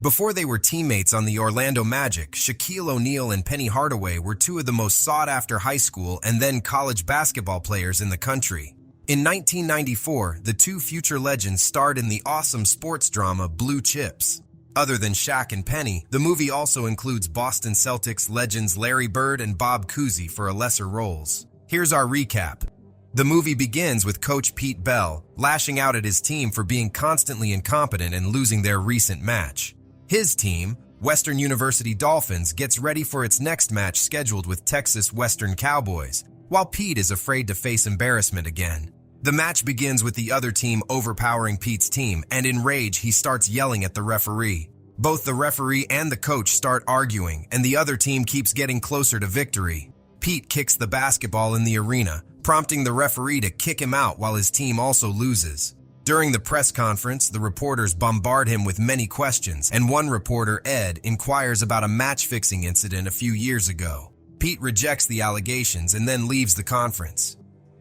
Before they were teammates on the Orlando Magic, Shaquille O'Neal and Penny Hardaway were two of the most sought-after high school and then college basketball players in the country. In 1994, the two future legends starred in the awesome sports drama Blue Chips. Other than Shaq and Penny, the movie also includes Boston Celtics legends Larry Bird and Bob Cousy for lesser roles. Here's our recap. The movie begins with Coach Pete Bell lashing out at his team for being constantly incompetent and losing their recent match. His team, Western University Dolphins, gets ready for its next match scheduled with Texas Western Cowboys, while Pete is afraid to face embarrassment again. The match begins with the other team overpowering Pete's team, and in rage, he starts yelling at the referee. Both the referee and the coach start arguing, and the other team keeps getting closer to victory. Pete kicks the basketball in the arena, prompting the referee to kick him out while his team also loses. During the press conference, the reporters bombard him with many questions, and one reporter, Ed, inquires about a match-fixing incident a few years ago. Pete rejects the allegations and then leaves the conference.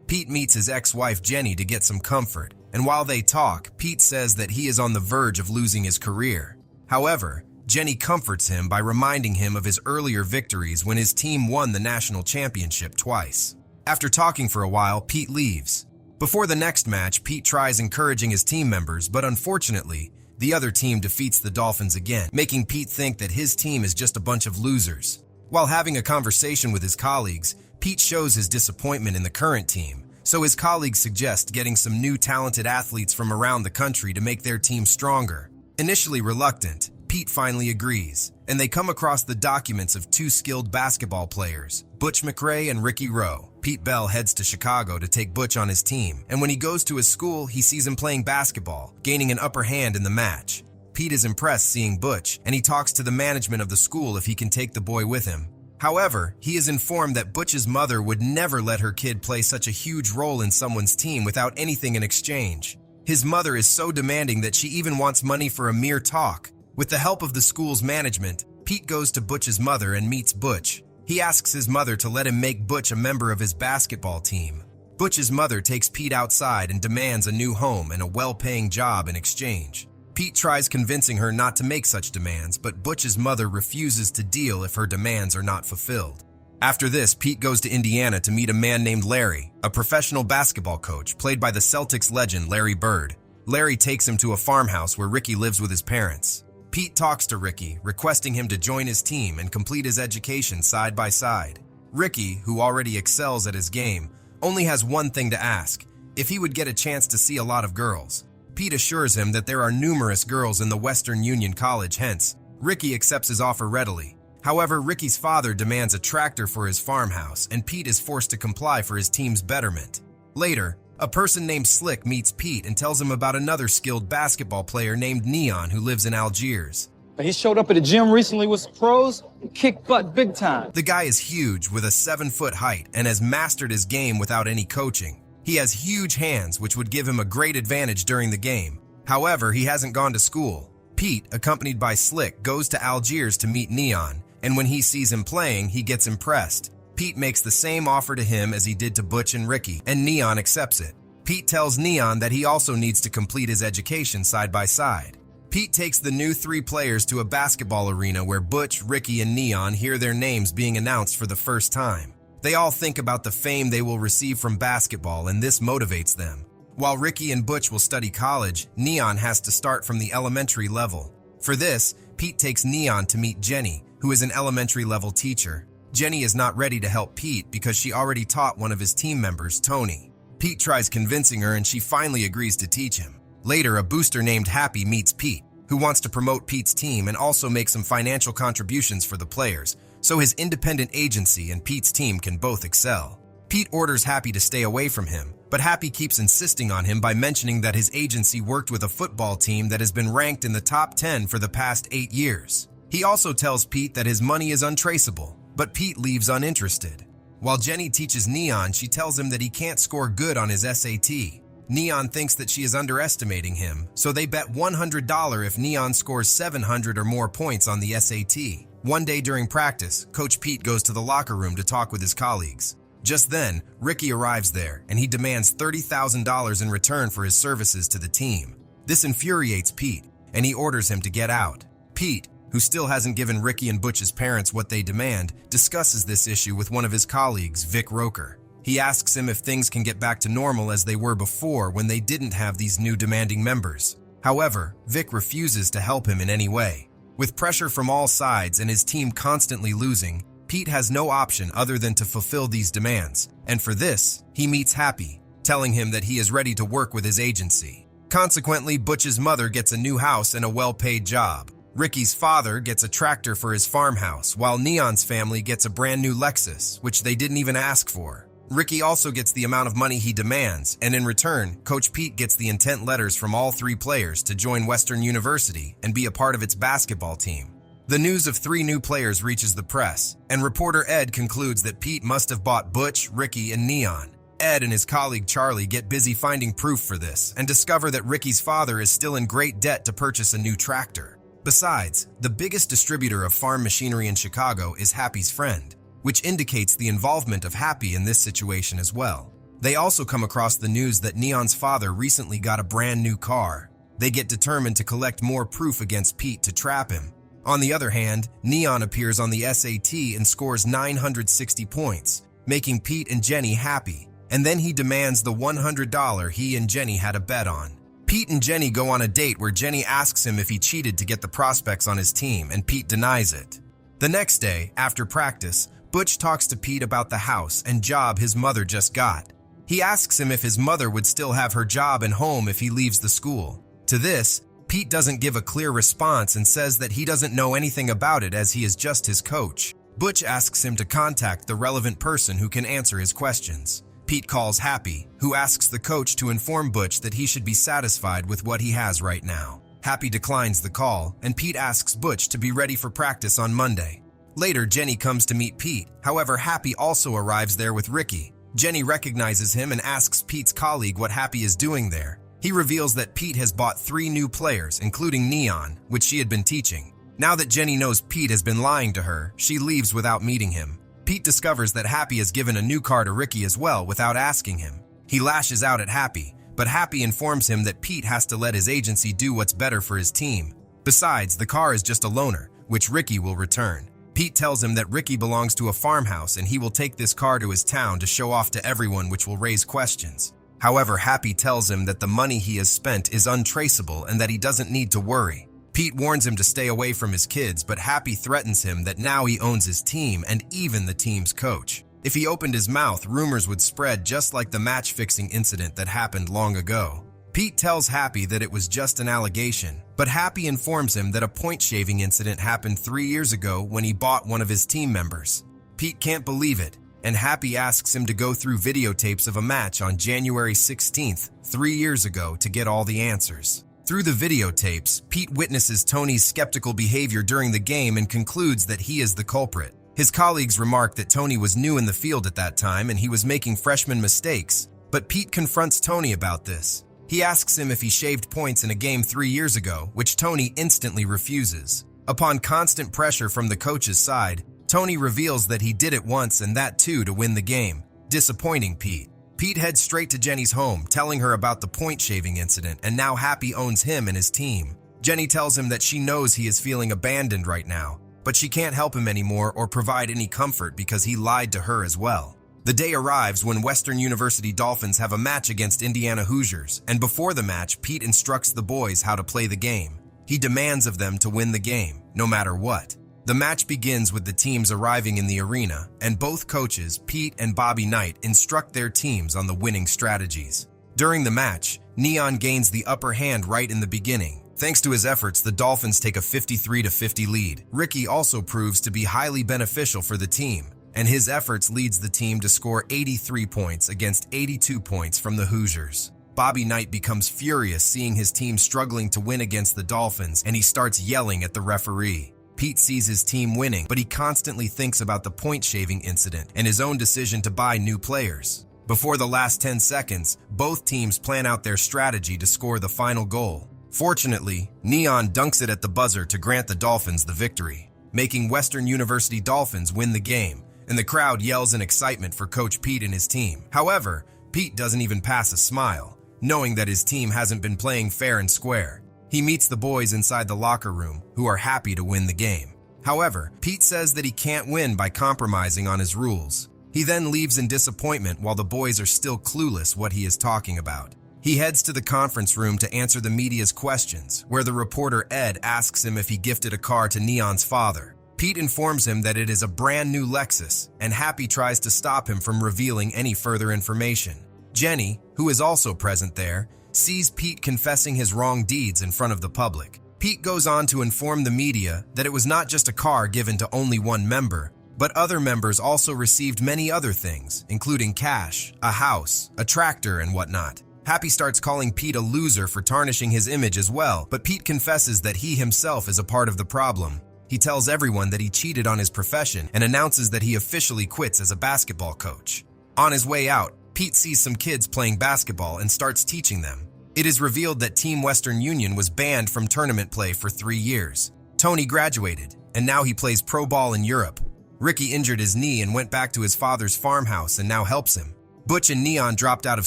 Pete meets his ex-wife Jenny to get some comfort, and while they talk, Pete says that he is on the verge of losing his career. However, Jenny comforts him by reminding him of his earlier victories when his team won the national championship twice. After talking for a while, Pete leaves. Before the next match, Pete tries encouraging his team members, but unfortunately, the other team defeats the Dolphins again, making Pete think that his team is just a bunch of losers. While having a conversation with his colleagues, Pete shows his disappointment in the current team, so his colleagues suggest getting some new talented athletes from around the country to make their team stronger. Initially reluctant, Pete finally agrees, and they come across the documents of two skilled basketball players, Butch McRae and Ricky Rowe. Pete Bell heads to Chicago to take Butch on his team, and when he goes to his school, he sees him playing basketball, gaining an upper hand in the match. Pete is impressed seeing Butch, and he talks to the management of the school if he can take the boy with him. However, he is informed that Butch's mother would never let her kid play such a huge role in someone's team without anything in exchange. His mother is so demanding that she even wants money for a mere talk. With the help of the school's management, Pete goes to Butch's mother and meets Butch. He asks his mother to let him make Butch a member of his basketball team. Butch's mother takes Pete outside and demands a new home and a well-paying job in exchange. Pete tries convincing her not to make such demands, but Butch's mother refuses to deal if her demands are not fulfilled. After this, Pete goes to Indiana to meet a man named Larry, a professional basketball coach played by the Celtics legend Larry Bird. Larry takes him to a farmhouse where Ricky lives with his parents. Pete talks to Ricky, requesting him to join his team and complete his education side by side. Ricky, who already excels at his game, only has one thing to ask: if he would get a chance to see a lot of girls. Pete assures him that there are numerous girls in the Western Union College, hence, Ricky accepts his offer readily. However, Ricky's father demands a tractor for his farmhouse, and Pete is forced to comply for his team's betterment. Later, a person named Slick meets Pete and tells him about another skilled basketball player named Neon who lives in Algiers. He showed up at the gym recently with some pros, kicked butt big time. The guy is huge with a 7-foot height and has mastered his game without any coaching. He has huge hands, which would give him a great advantage during the game. However, he hasn't gone to school. Pete, accompanied by Slick, goes to Algiers to meet Neon, and when he sees him playing, he gets impressed. Pete makes the same offer to him as he did to Butch and Ricky, and Neon accepts it. Pete tells Neon that he also needs to complete his education side by side. Pete takes the new 3 players to a basketball arena where Butch, Ricky, and Neon hear their names being announced for the first time. They all think about the fame they will receive from basketball, and this motivates them. While Ricky and Butch will study college, Neon has to start from the elementary level. For this, Pete takes Neon to meet Jenny, who is an elementary level teacher. Jenny is not ready to help Pete because she already taught one of his team members, Tony. Pete tries convincing her and she finally agrees to teach him. Later, a booster named Happy meets Pete, who wants to promote Pete's team and also make some financial contributions for the players, so his independent agency and Pete's team can both excel. Pete orders Happy to stay away from him, but Happy keeps insisting on him by mentioning that his agency worked with a football team that has been ranked in the top 10 for the past 8 years. He also tells Pete that his money is untraceable, but Pete leaves uninterested. While Jenny teaches Neon, she tells him that he can't score good on his SAT. Neon thinks that she is underestimating him, so they bet $100 if Neon scores 700 or more points on the SAT. One day during practice, Coach Pete goes to the locker room to talk with his colleagues. Just then, Ricky arrives there, and he demands $30,000 in return for his services to the team. This infuriates Pete, and he orders him to get out. Pete, who still hasn't given Ricky and Butch's parents what they demand, discusses this issue with one of his colleagues, Vic Roker. He asks him if things can get back to normal as they were before when they didn't have these new demanding members. However, Vic refuses to help him in any way. With pressure from all sides and his team constantly losing, Pete has no option other than to fulfill these demands, and for this, he meets Happy, telling him that he is ready to work with his agency. Consequently, Butch's mother gets a new house and a well-paid job. Ricky's father gets a tractor for his farmhouse, while Neon's family gets a brand new Lexus, which they didn't even ask for. Ricky also gets the amount of money he demands, and in return, Coach Pete gets the intent letters from all 3 players to join Western University and be a part of its basketball team. The news of 3 new players reaches the press, and reporter Ed concludes that Pete must have bought Butch, Ricky, and Neon. Ed and his colleague Charlie get busy finding proof for this and discover that Ricky's father is still in great debt to purchase a new tractor. Besides, the biggest distributor of farm machinery in Chicago is Happy's friend, which indicates the involvement of Happy in this situation as well. They also come across the news that Neon's father recently got a brand new car. They get determined to collect more proof against Pete to trap him. On the other hand, Neon appears on the SAT and scores 960 points, making Pete and Jenny happy, and then he demands the $100 he and Jenny had a bet on. Pete and Jenny go on a date where Jenny asks him if he cheated to get the prospects on his team, and Pete denies it. The next day, after practice, Butch talks to Pete about the house and job his mother just got. He asks him if his mother would still have her job and home if he leaves the school. To this, Pete doesn't give a clear response and says that he doesn't know anything about it as he is just his coach. Butch asks him to contact the relevant person who can answer his questions. Pete calls Happy, who asks the coach to inform Butch that he should be satisfied with what he has right now. Happy declines the call, and Pete asks Butch to be ready for practice on Monday. Later, Jenny comes to meet Pete. However, Happy also arrives there with Ricky. Jenny recognizes him and asks Pete's colleague what Happy is doing there. He reveals that Pete has bought 3 new players, including Neon, which she had been teaching. Now that Jenny knows Pete has been lying to her, she leaves without meeting him. Pete discovers that Happy has given a new car to Ricky as well without asking him. He lashes out at Happy, but Happy informs him that Pete has to let his agency do what's better for his team. Besides, the car is just a loaner, which Ricky will return. Pete tells him that Ricky belongs to a farmhouse and he will take this car to his town to show off to everyone, which will raise questions. However, Happy tells him that the money he has spent is untraceable and that he doesn't need to worry. Pete warns him to stay away from his kids, but Happy threatens him that now he owns his team and even the team's coach. If he opened his mouth, rumors would spread just like the match-fixing incident that happened long ago. Pete tells Happy that it was just an allegation, but Happy informs him that a point-shaving incident happened 3 years ago when he bought one of his team members. Pete can't believe it, and Happy asks him to go through videotapes of a match on January 16th, 3 years ago, to get all the answers. Through the videotapes, Pete witnesses Tony's skeptical behavior during the game and concludes that he is the culprit. His colleagues remark that Tony was new in the field at that time and he was making freshman mistakes, but Pete confronts Tony about this. He asks him if he shaved points in a game 3 years ago, which Tony instantly refuses. Upon constant pressure from the coach's side, Tony reveals that he did it once and that too to win the game, disappointing Pete. Pete heads straight to Jenny's home, telling her about the point-shaving incident, and now Happy owns him and his team. Jenny tells him that she knows he is feeling abandoned right now, but she can't help him anymore or provide any comfort because he lied to her as well. The day arrives when Western University Dolphins have a match against Indiana Hoosiers, and before the match, Pete instructs the boys how to play the game. He demands of them to win the game, no matter what. The match begins with the teams arriving in the arena, and both coaches, Pete and Bobby Knight, instruct their teams on the winning strategies. During the match, Neon gains the upper hand right in the beginning. Thanks to his efforts, the Dolphins take a 53-50 lead. Ricky also proves to be highly beneficial for the team, and his efforts leads the team to score 83 points against 82 points from the Hoosiers. Bobby Knight becomes furious seeing his team struggling to win against the Dolphins, and he starts yelling at the referee. Pete sees his team winning, but he constantly thinks about the point-shaving incident and his own decision to buy new players. Before the last 10 seconds, both teams plan out their strategy to score the final goal. Fortunately, Neon dunks it at the buzzer to grant the Dolphins the victory, making Western University Dolphins win the game, and the crowd yells in excitement for Coach Pete and his team. However, Pete doesn't even pass a smile, knowing that his team hasn't been playing fair and square. He meets the boys inside the locker room, who are happy to win the game. However, Pete says that he can't win by compromising on his rules. He then leaves in disappointment while the boys are still clueless what he is talking about. He heads to the conference room to answer the media's questions, where the reporter Ed asks him if he gifted a car to Neon's father. Pete informs him that it is a brand new Lexus, and Happy tries to stop him from revealing any further information. Jenny, who is also present there, sees Pete confessing his wrong deeds in front of the public. Pete goes on to inform the media that it was not just a car given to only one member, but other members also received many other things, including cash, a house, a tractor, and whatnot. Happy starts calling Pete a loser for tarnishing his image as well, but Pete confesses that he himself is a part of the problem. He tells everyone that he cheated on his profession and announces that he officially quits as a basketball coach. On his way out, Pete sees some kids playing basketball and starts teaching them. It is revealed that Team Western Union was banned from tournament play for 3 years. Tony graduated, and now he plays pro ball in Europe. Ricky injured his knee and went back to his father's farmhouse and now helps him. Butch and Neon dropped out of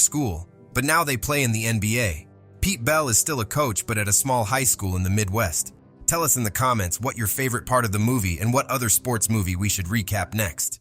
school, but now they play in the NBA. Pete Bell is still a coach, but at a small high school in the Midwest. Tell us in the comments what your favorite part of the movie and what other sports movie we should recap next.